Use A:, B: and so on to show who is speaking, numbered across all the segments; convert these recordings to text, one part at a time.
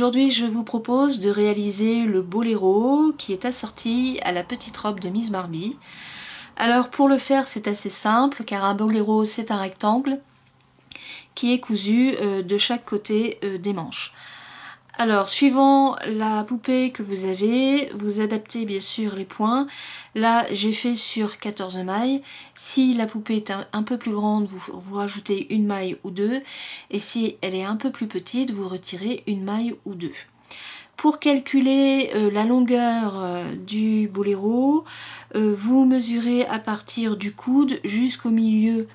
A: aujourd'hui je vous propose de réaliser le boléro qui est assorti à la petite robe de Miss Barbie. Alors pour le faire c'est assez simple car un boléro c'est un rectangle qui est cousu de chaque côté des manches. Alors suivant la poupée que vous avez, vous adaptez bien sûr les points. Là j'ai fait sur 14 mailles. Si la poupée est un peu plus grande, vous rajoutez une maille ou deux. Et si elle est un peu plus petite, vous retirez une maille ou deux. Pour calculer la longueur du boléro, vous mesurez à partir du coude jusqu'au milieu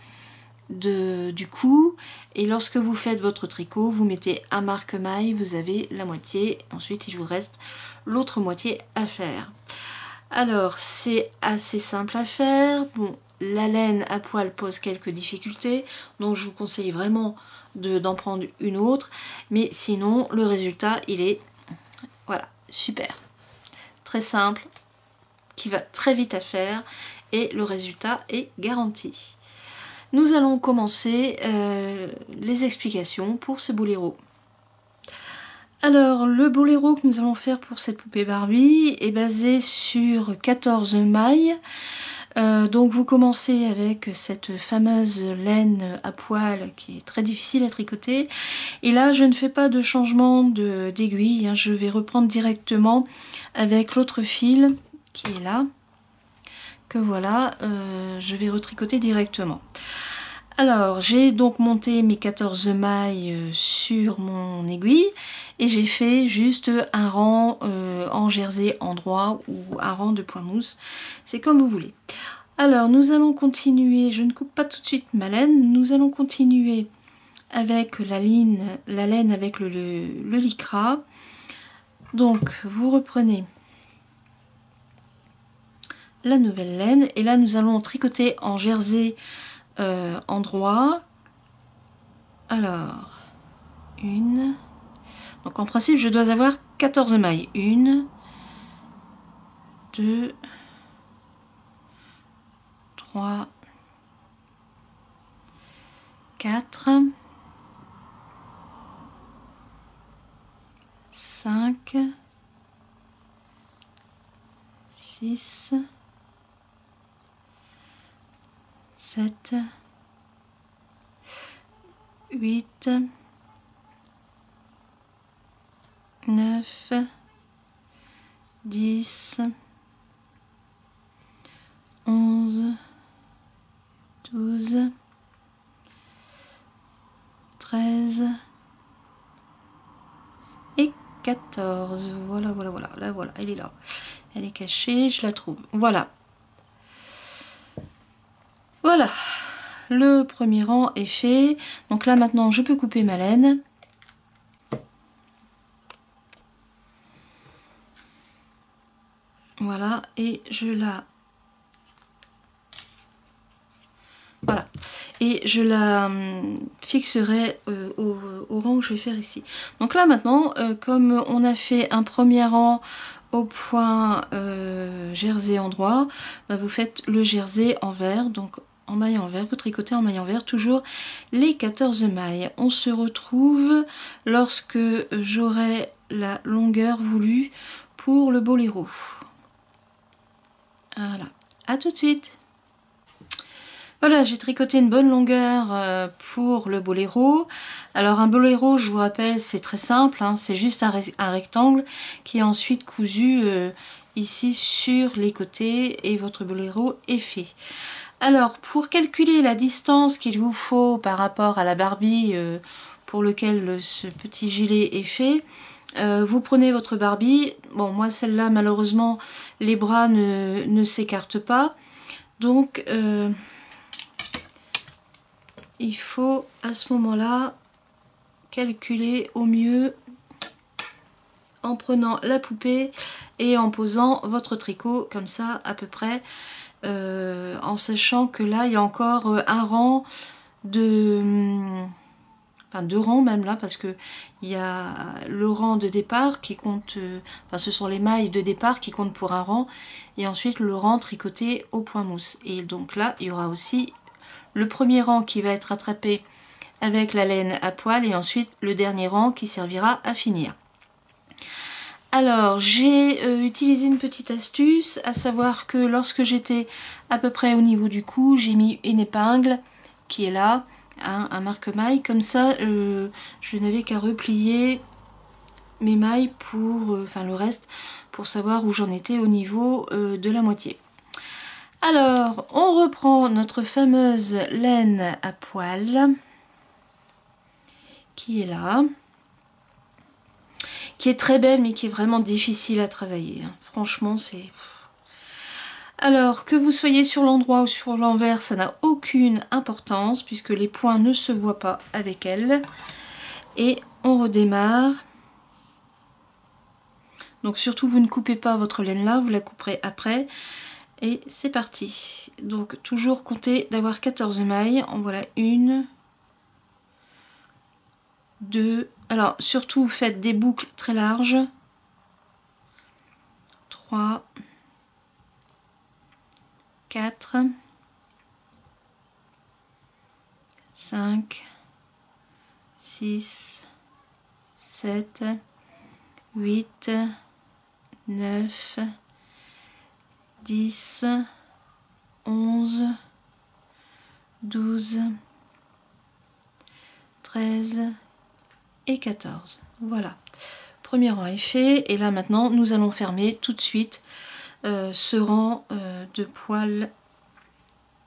A: du cou, et lorsque vous faites votre tricot vous mettez un marque-maille, vous avez la moitié, ensuite il vous reste l'autre moitié à faire. Alors c'est assez simple à faire. Bon, la laine à poil pose quelques difficultés, donc je vous conseille vraiment d'en prendre une autre, mais sinon le résultat il est voilà, super, très simple, qui va très vite à faire et le résultat est garanti. Nous allons commencer les explications pour ce boléro. Alors le boléro que nous allons faire pour cette poupée Barbie est basé sur 14 mailles. Donc vous commencez avec cette fameuse laine à poil qui est très difficile à tricoter. Et là je ne fais pas de changement d'aiguille, je vais reprendre directement avec l'autre fil qui est là. Que voilà, je vais retricoter directement. Alors j'ai donc monté mes 14 mailles sur mon aiguille et j'ai fait juste un rang en jersey endroit ou un rang de point mousse, c'est comme vous voulez. Alors nous allons continuer, je ne coupe pas tout de suite ma laine, nous allons continuer avec la laine avec le lycra. Donc vous reprenez la nouvelle laine et là nous allons tricoter en jersey endroit. Alors une, donc en principe je dois avoir 14 mailles, 1 2 3 4 5 6 7 8 9 10 11 12 13 et 14. Voilà, là voilà, elle est là. Elle est cachée, je la trouve. Voilà. Voilà, le premier rang est fait. Donc là maintenant je peux couper ma laine. Voilà, et je la... Voilà. Et je la fixerai au rang que je vais faire ici. Donc là maintenant, comme on a fait un premier rang au point jersey endroit, bah vous faites le jersey envers, donc en maille envers, vous tricotez en maille envers, toujours les 14 mailles. On se retrouve lorsque j'aurai la longueur voulue pour le boléro. Voilà, à tout de suite. Voilà, j'ai tricoté une bonne longueur pour le boléro. Alors un boléro, je vous rappelle, c'est très simple, c'est juste un rectangle qui est ensuite cousu ici sur les côtés et votre boléro est fait. Alors pour calculer la distance qu'il vous faut par rapport à la Barbie pour lequel ce petit gilet est fait, vous prenez votre Barbie. Bon, moi celle-là malheureusement les bras ne s'écartent pas, donc il faut à ce moment-là calculer au mieux en prenant la poupée et en posant votre tricot comme ça à peu près, en sachant que là il y a encore un rang de... Enfin 2 rangs même là, parce que il y a le rang de départ qui compte, enfin ce sont les mailles de départ qui comptent pour un rang, et ensuite le rang tricoté au point mousse. Et donc là il y aura aussi le premier rang qui va être attrapé avec la laine à poil et ensuite le dernier rang qui servira à finir. Alors, j'ai utilisé une petite astuce, à savoir que lorsque j'étais à peu près au niveau du cou, j'ai mis une épingle qui est là, hein, un marque-maille. Comme ça, je n'avais qu'à replier mes mailles pour, enfin le reste, pour savoir où j'en étais au niveau de la moitié. Alors, on reprend notre fameuse laine à poil, qui est là. Qui est très belle mais qui est vraiment difficile à travailler. Franchement, c'est... Alors, que vous soyez sur l'endroit ou sur l'envers, ça n'a aucune importance puisque les points ne se voient pas avec elle. Et on redémarre. Donc surtout, vous ne coupez pas votre laine là, vous la couperez après. Et c'est parti. Donc toujours compter d'avoir 14 mailles. En voilà une, deux... Alors, surtout, faites des boucles très larges. 3, 4, 5, 6, 7, 8, 9, 10, 11, 12, 13... et 14. Voilà, premier rang est fait et là maintenant nous allons fermer tout de suite ce rang de poils.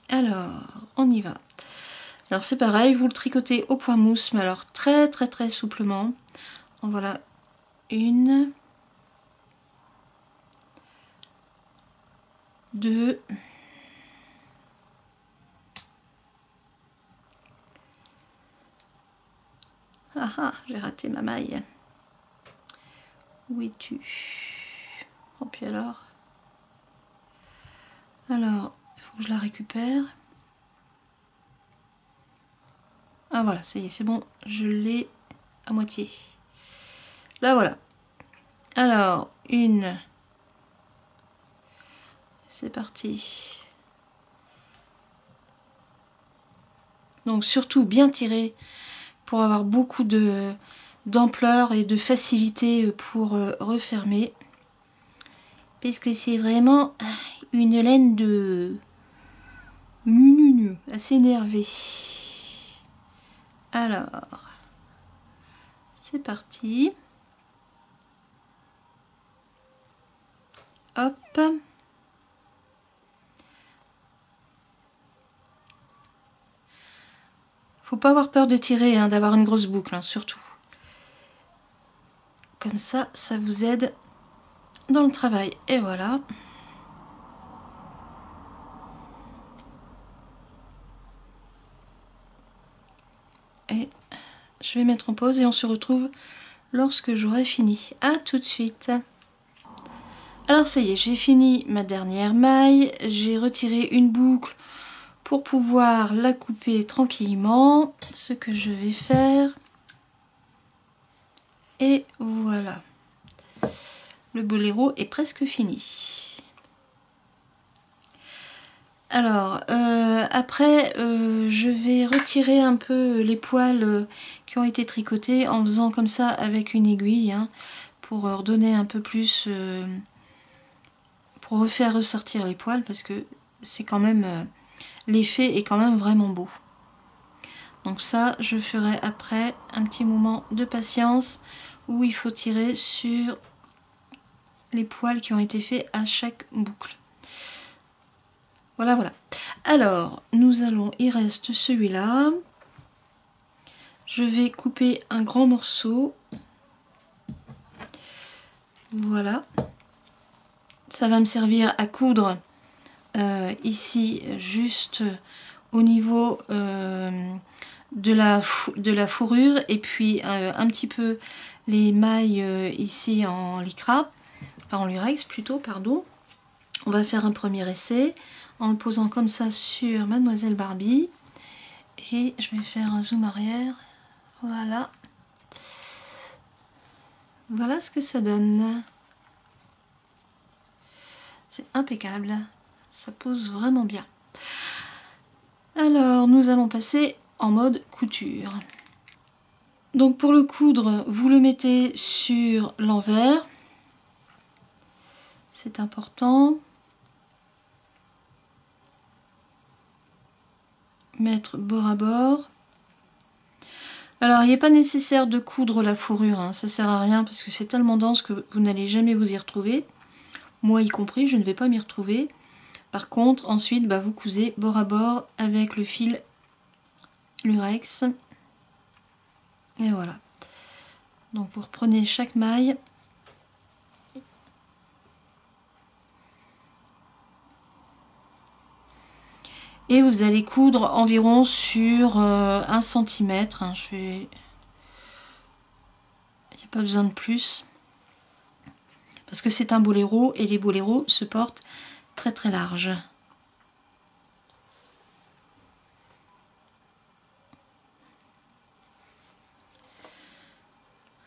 A: Alors on y va. Alors c'est pareil, vous le tricotez au point mousse, mais alors très souplement. En voilà une, deux, ah ah, j'ai raté ma maille. Où es-tu? Oh, puis alors, il faut que je la récupère. Ah voilà, ça y est, c'est bon, je l'ai à moitié. Là voilà. Alors, une. C'est parti. Donc surtout bien tirer pour avoir beaucoup d'ampleur et de facilité pour refermer. Parce que c'est vraiment une laine de assez énervée. Alors, c'est parti. Hop. Faut pas avoir peur de tirer, hein, d'avoir une grosse boucle, hein, surtout. Comme ça, ça vous aide dans le travail. Et voilà. Et je vais mettre en pause et on se retrouve lorsque j'aurai fini. À tout de suite. Alors ça y est, j'ai fini ma dernière maille. J'ai retiré une boucle pour pouvoir la couper tranquillement. Ce que je vais faire. Et voilà. Le boléro est presque fini. Alors, après, je vais retirer un peu les poils qui ont été tricotés en faisant comme ça avec une aiguille, hein, pour redonner un peu plus, pour refaire ressortir les poils, parce que c'est quand même, l'effet est quand même vraiment beau. Donc ça, je ferai après un petit moment de patience où il faut tirer sur les poils qui ont été faits à chaque boucle. Voilà, voilà. Alors, nous allons, il reste celui-là. Je vais couper un grand morceau. Voilà. Ça va me servir à coudre ici, juste au niveau de la fourrure. Et puis un petit peu les mailles ici en lycra. Enfin, en lurex plutôt, pardon. On va faire un premier essai en le posant comme ça sur Mademoiselle Barbie. Et je vais faire un zoom arrière. Voilà. Voilà ce que ça donne. C'est impeccable. Ça pose vraiment bien. Alors, nous allons passer en mode couture. Donc pour le coudre, vous le mettez sur l'envers. c'est important. Mettre bord à bord. Alors, il n'est pas nécessaire de coudre la fourrure, hein, ça sert à rien parce que c'est tellement dense que vous n'allez jamais vous y retrouver. Moi y compris, je ne vais pas m'y retrouver. Par contre, ensuite, bah, vous cousez bord à bord avec le fil lurex. Et voilà. Donc, vous reprenez chaque maille. Et vous allez coudre environ sur 1 cm. Hein, il n'y a pas besoin de plus. Parce que c'est un boléro et les boléros se portent très très large.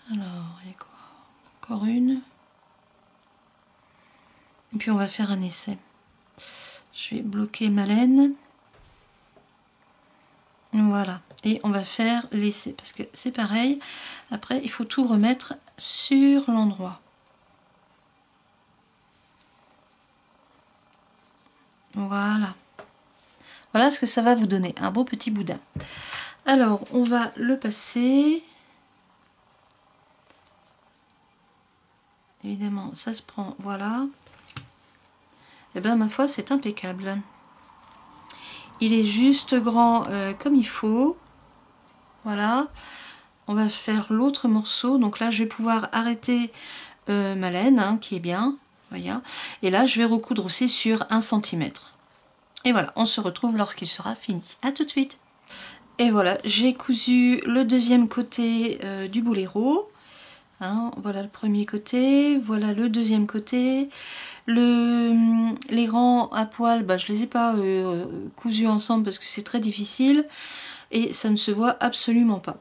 A: Alors, il y a quoi? Encore une. Et puis on va faire un essai. Je vais bloquer ma laine. Voilà. Et on va faire l'essai. Parce que c'est pareil. Après, il faut tout remettre sur l'endroit. Voilà. Voilà ce que ça va vous donner. Un beau petit boudin. Alors, on va le passer. Évidemment, ça se prend. Voilà. Et bien, ma foi, c'est impeccable. Il est juste grand comme il faut. Voilà. On va faire l'autre morceau. Donc là, je vais pouvoir arrêter ma laine, hein, qui est bien. Voyez. Et là, je vais recoudre aussi sur 1 cm. Et voilà, on se retrouve lorsqu'il sera fini. A tout de suite. Et voilà, j'ai cousu le deuxième côté du boléro. Hein, voilà le premier côté, voilà le deuxième côté. Les rangs à poil, bah, je les ai pas cousus ensemble parce que c'est très difficile. Et ça ne se voit absolument pas.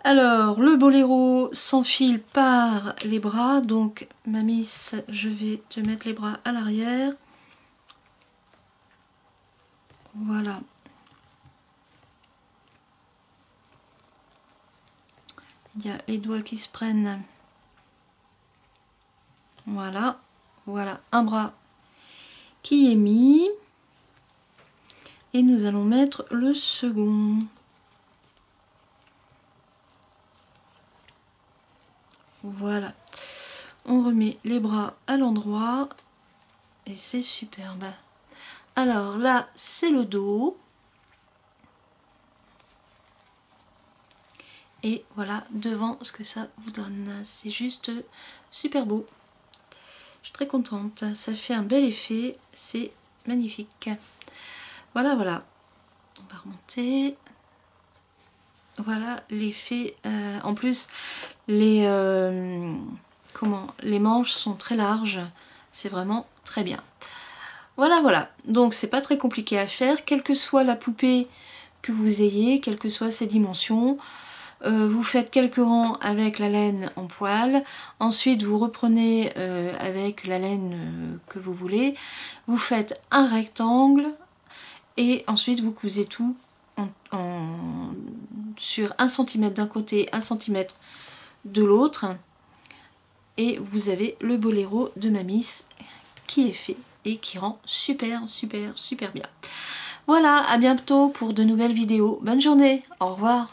A: Alors, le boléro s'enfile par les bras. Donc, ma miss, je vais te mettre les bras à l'arrière. Voilà. Il y a les doigts qui se prennent. Voilà. Voilà, un bras qui est mis. Et nous allons mettre le second. Voilà. On remet les bras à l'endroit. Et c'est superbe. Alors là, c'est le dos. Et voilà devant ce que ça vous donne. C'est juste super beau. Je suis très contente. Ça fait un bel effet. C'est magnifique. Voilà, voilà. On va remonter. Voilà l'effet. En plus, les manches sont très larges. C'est vraiment très bien. Voilà, voilà. Donc, c'est pas très compliqué à faire. Quelle que soit la poupée que vous ayez, quelles que soient ses dimensions, vous faites quelques rangs avec la laine en poil. Ensuite, vous reprenez avec la laine que vous voulez. Vous faites un rectangle. Et ensuite, vous cousez tout sur 1 cm d'un côté, 1 cm de l'autre. Et vous avez le boléro de ma miss qui est fait et qui rend super, super, super bien. Voilà, à bientôt pour de nouvelles vidéos. Bonne journée, au revoir.